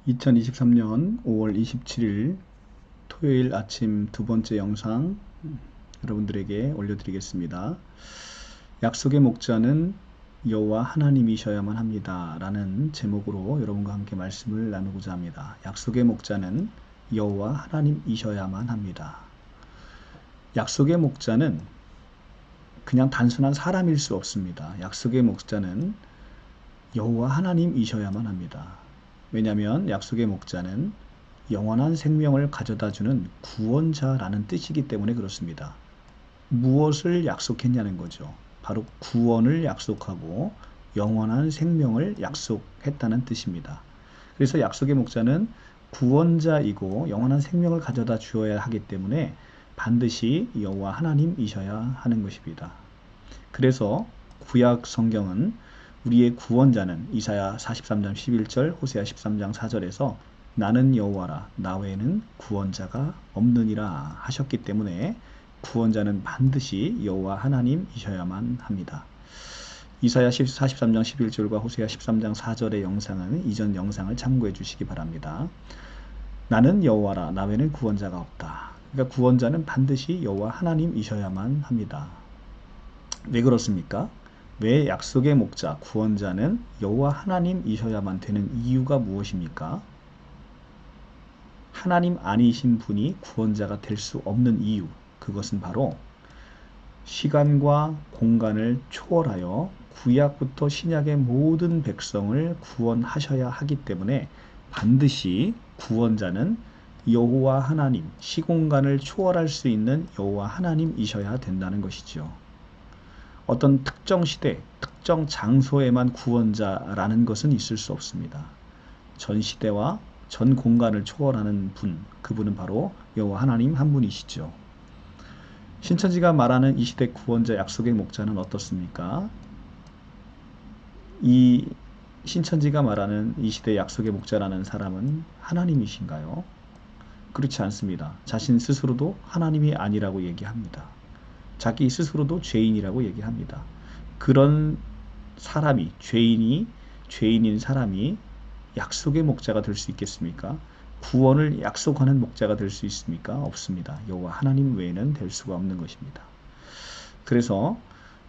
2023년 5월 27일 토요일 아침 두 번째 영상 여러분들에게 올려드리겠습니다. 약속의 목자는 여호와 하나님이셔야만 합니다. 라는 제목으로 여러분과 함께 말씀을 나누고자 합니다. 약속의 목자는 여호와 하나님이셔야만 합니다. 약속의 목자는 그냥 단순한 사람일 수 없습니다. 약속의 목자는 여호와 하나님이셔야만 합니다. 왜냐하면 약속의 목자는 영원한 생명을 가져다주는 구원자라는 뜻이기 때문에 그렇습니다. 무엇을 약속했냐는 거죠. 바로 구원을 약속하고 영원한 생명을 약속했다는 뜻입니다. 그래서 약속의 목자는 구원자이고 영원한 생명을 가져다 주어야 하기 때문에 반드시 여호와 하나님이셔야 하는 것입니다. 그래서 구약 성경은 우리의 구원자는 이사야 43장 11절, 호세아 13장 4절에서 나는 여호와라 나 외에는 구원자가 없느니라 하셨기 때문에 구원자는 반드시 여호와 하나님이셔야만 합니다. 이사야 43장 11절과 호세아 13장 4절의 영상은 이전 영상을 참고해 주시기 바랍니다. 나는 여호와라 나 외에는 구원자가 없다. 그러니까 구원자는 반드시 여호와 하나님이셔야만 합니다. 왜 그렇습니까? 왜 약속의 목자, 구원자는 여호와 하나님이셔야만 되는 이유가 무엇입니까? 하나님 아니신 분이 구원자가 될 수 없는 이유, 그것은 바로 시간과 공간을 초월하여 구약부터 신약의 모든 백성을 구원하셔야 하기 때문에 반드시 구원자는 여호와 하나님, 시공간을 초월할 수 있는 여호와 하나님이셔야 된다는 것이죠. 어떤 특정 시대, 특정 장소에만 구원자라는 것은 있을 수 없습니다. 전 시대와 전 공간을 초월하는 분, 그분은 바로 여호와 하나님 한 분이시죠. 신천지가 말하는 이 시대 구원자 약속의 목자는 어떻습니까? 이 신천지가 말하는 이 시대 약속의 목자라는 사람은 하나님이신가요? 그렇지 않습니다. 자신 스스로도 하나님이 아니라고 얘기합니다. 자기 스스로도 죄인이라고 얘기합니다. 그런 사람이, 죄인인 사람이 약속의 목자가 될 수 있겠습니까? 구원을 약속하는 목자가 될 수 있습니까? 없습니다. 여호와 하나님 외에는 될 수가 없는 것입니다. 그래서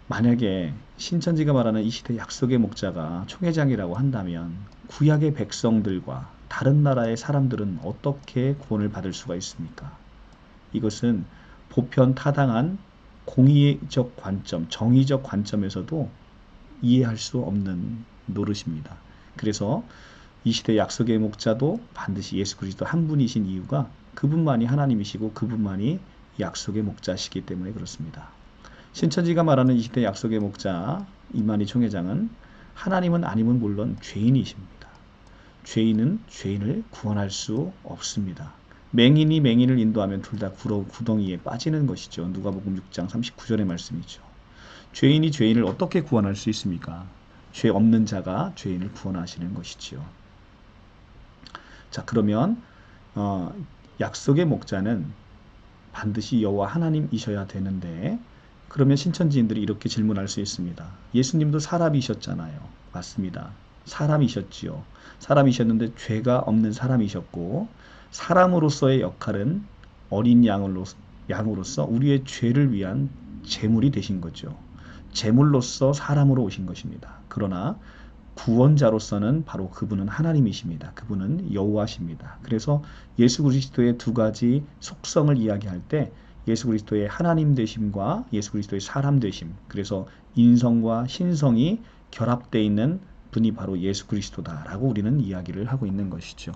만약에 신천지가 말하는 이 시대 약속의 목자가 총회장이라고 한다면 구약의 백성들과 다른 나라의 사람들은 어떻게 구원을 받을 수가 있습니까? 이것은 보편 타당한 공의적 관점, 정의적 관점에서도 이해할 수 없는 노릇입니다. 그래서 이 시대 약속의 목자도 반드시 예수 그리스도 한 분이신 이유가 그분만이 하나님이시고 그분만이 약속의 목자시기 때문에 그렇습니다. 신천지가 말하는 이 시대 약속의 목자 이만희 총회장은 하나님은 아니면 물론 죄인이십니다. 죄인은 죄인을 구원할 수 없습니다. 맹인이 맹인을 인도하면 둘 다 구덩이에 빠지는 것이죠. 누가복음 6장 39절의 말씀이죠. 죄인이 죄인을 어떻게 구원할 수 있습니까? 죄 없는 자가 죄인을 구원하시는 것이지요. 자, 그러면 약속의 목자는 반드시 여호와 하나님이셔야 되는데 그러면 신천지인들이 이렇게 질문할 수 있습니다. 예수님도 사람이셨잖아요. 맞습니다. 사람이셨지요. 사람이셨는데 죄가 없는 사람이셨고 사람으로서의 역할은 어린 양으로서 우리의 죄를 위한 제물이 되신 거죠. 제물로서 사람으로 오신 것입니다. 그러나 구원자로서는 바로 그분은 하나님이십니다. 그분은 여호와십니다. 그래서 예수 그리스도의 두 가지 속성을 이야기할 때 예수 그리스도의 하나님 되심과 예수 그리스도의 사람 되심, 그래서 인성과 신성이 결합되어 있는 분이 바로 예수 그리스도다라고 우리는 이야기를 하고 있는 것이죠.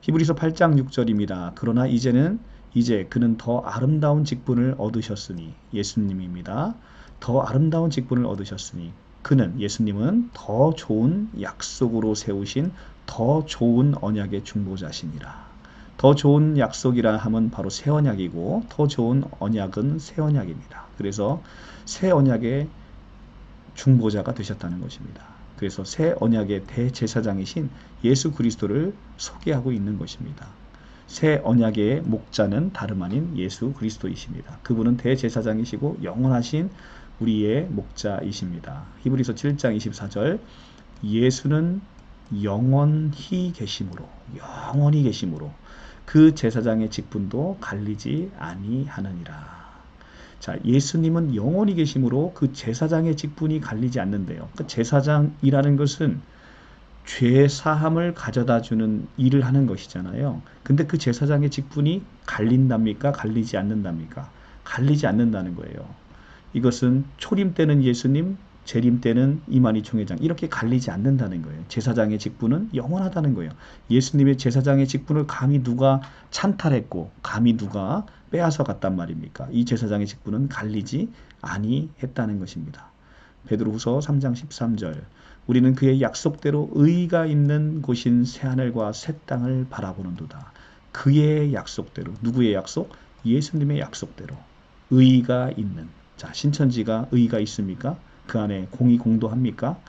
히브리서 8장 6절입니다. 그러나 이제 그는 더 아름다운 직분을 얻으셨으니, 예수님입니다. 더 아름다운 직분을 얻으셨으니 예수님은 더 좋은 약속으로 세우신 더 좋은 언약의 중보자시니라. 더 좋은 약속이라 하면 바로 새 언약이고 더 좋은 언약은 새 언약입니다. 그래서 새 언약의 중보자가 되셨다는 것입니다. 그래서 새 언약의 대제사장이신 예수 그리스도를 소개하고 있는 것입니다. 새 언약의 목자는 다름 아닌 예수 그리스도이십니다. 그분은 대제사장이시고 영원하신 우리의 목자이십니다. 히브리서 7장 24절 예수는 영원히 계심으로 그 제사장의 직분도 갈리지 아니하느니라. 자, 예수님은 영원히 계심으로 그 제사장의 직분이 갈리지 않는데요. 그 제사장이라는 것은 죄 사함을 가져다 주는 일을 하는 것이잖아요. 근데 그 제사장의 직분이 갈린답니까? 갈리지 않는답니까? 갈리지 않는다는 거예요. 이것은 초림 때는 예수님, 재림 때는 이만희 총회장, 이렇게 갈리지 않는다는 거예요. 제사장의 직분은 영원하다는 거예요. 예수님의 제사장의 직분을 감히 누가 찬탈했고 감히 누가 빼앗아 갔단 말입니까? 이 제사장의 직분은 갈리지 아니했다는 것입니다. 베드로후서 3장 13절, 우리는 그의 약속대로 의가 있는 곳인 새하늘과 새 땅을 바라보는도다. 그의 약속대로, 누구의 약속? 예수님의 약속대로 의가 있는, 자, 신천지가 의가 있습니까? 그 안에 공의 공도합니까?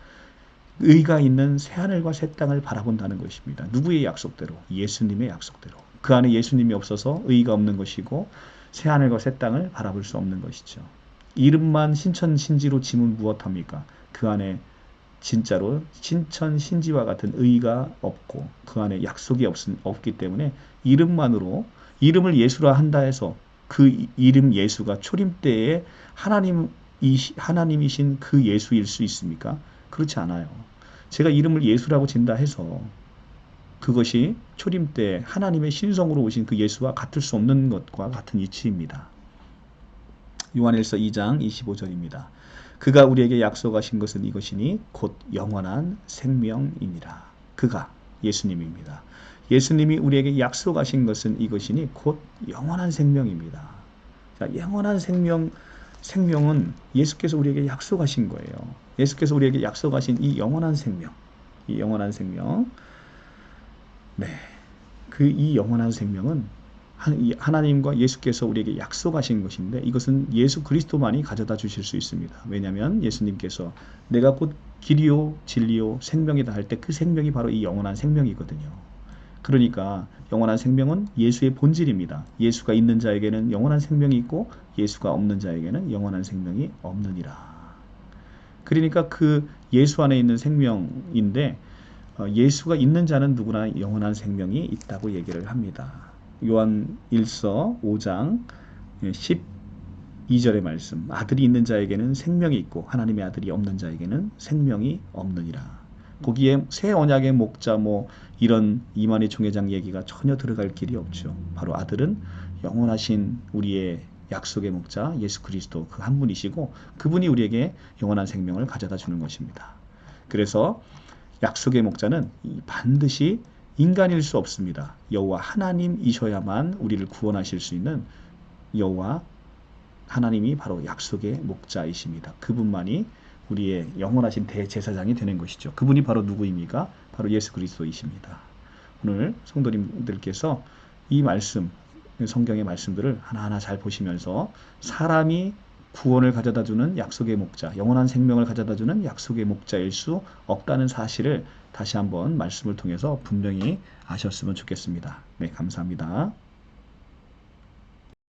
의가 있는 새하늘과 새 땅을 바라본다는 것입니다. 누구의 약속대로? 예수님의 약속대로. 그 안에 예수님이 없어서 의가 없는 것이고 새하늘과 새 땅을 바라볼 수 없는 것이죠. 이름만 신천신지로 지면 무엇합니까? 그 안에 진짜로 신천신지와 같은 의가 없고 그 안에 약속이 없기 때문에 이름만으로, 이름을 예수라 한다 해서 그 이름 예수가 초림 때에 하나님이신 그 예수일 수 있습니까? 그렇지 않아요. 제가 이름을 예수라고 진다 해서 그것이 초림 때 하나님의 신성으로 오신 그 예수와 같을 수 없는 것과 같은 이치입니다. 요한일서 2장 25절입니다. 그가 우리에게 약속하신 것은 이것이니 곧 영원한 생명이니라. 그가 예수님입니다. 예수님이 우리에게 약속하신 것은 이것이니 곧 영원한 생명입니다. 자, 영원한 생명은 예수께서 우리에게 약속하신 거예요. 예수께서 우리에게 약속하신 이 영원한 생명, 네, 이 영원한 생명은 하나님과 예수께서 우리에게 약속하신 것인데 이것은 예수 그리스도만이 가져다 주실 수 있습니다. 왜냐하면 예수님께서 내가 곧 길이요 진리요 생명이다 할 때 그 생명이 바로 이 영원한 생명이거든요. 그러니까 영원한 생명은 예수의 본질입니다. 예수가 있는 자에게는 영원한 생명이 있고 예수가 없는 자에게는 영원한 생명이 없느니라. 그러니까 그 예수 안에 있는 생명인데 예수가 있는 자는 누구나 영원한 생명이 있다고 얘기를 합니다. 요한 1서 5장 12절의 말씀, 아들이 있는 자에게는 생명이 있고 하나님의 아들이 없는 자에게는 생명이 없느니라. 거기에 새 언약의 목자 이런 이만희 총회장 얘기가 전혀 들어갈 길이 없죠. 바로 아들은 영원하신 우리의 약속의 목자 예수 그리스도 그 한 분이시고 그분이 우리에게 영원한 생명을 가져다 주는 것입니다. 그래서 약속의 목자는 반드시 인간일 수 없습니다. 여호와 하나님이셔야만 우리를 구원하실 수 있는 여호와 하나님이 바로 약속의 목자이십니다. 그분만이 우리의 영원하신 대제사장이 되는 것이죠. 그분이 바로 누구입니까? 바로 예수 그리스도이십니다. 오늘 성도님들께서 이 말씀, 성경의 말씀들을 하나하나 잘 보시면서 사람이 구원을 가져다주는 약속의 목자, 영원한 생명을 가져다주는 약속의 목자일 수 없다는 사실을 다시 한번 말씀을 통해서 분명히 아셨으면 좋겠습니다. 네, 감사합니다.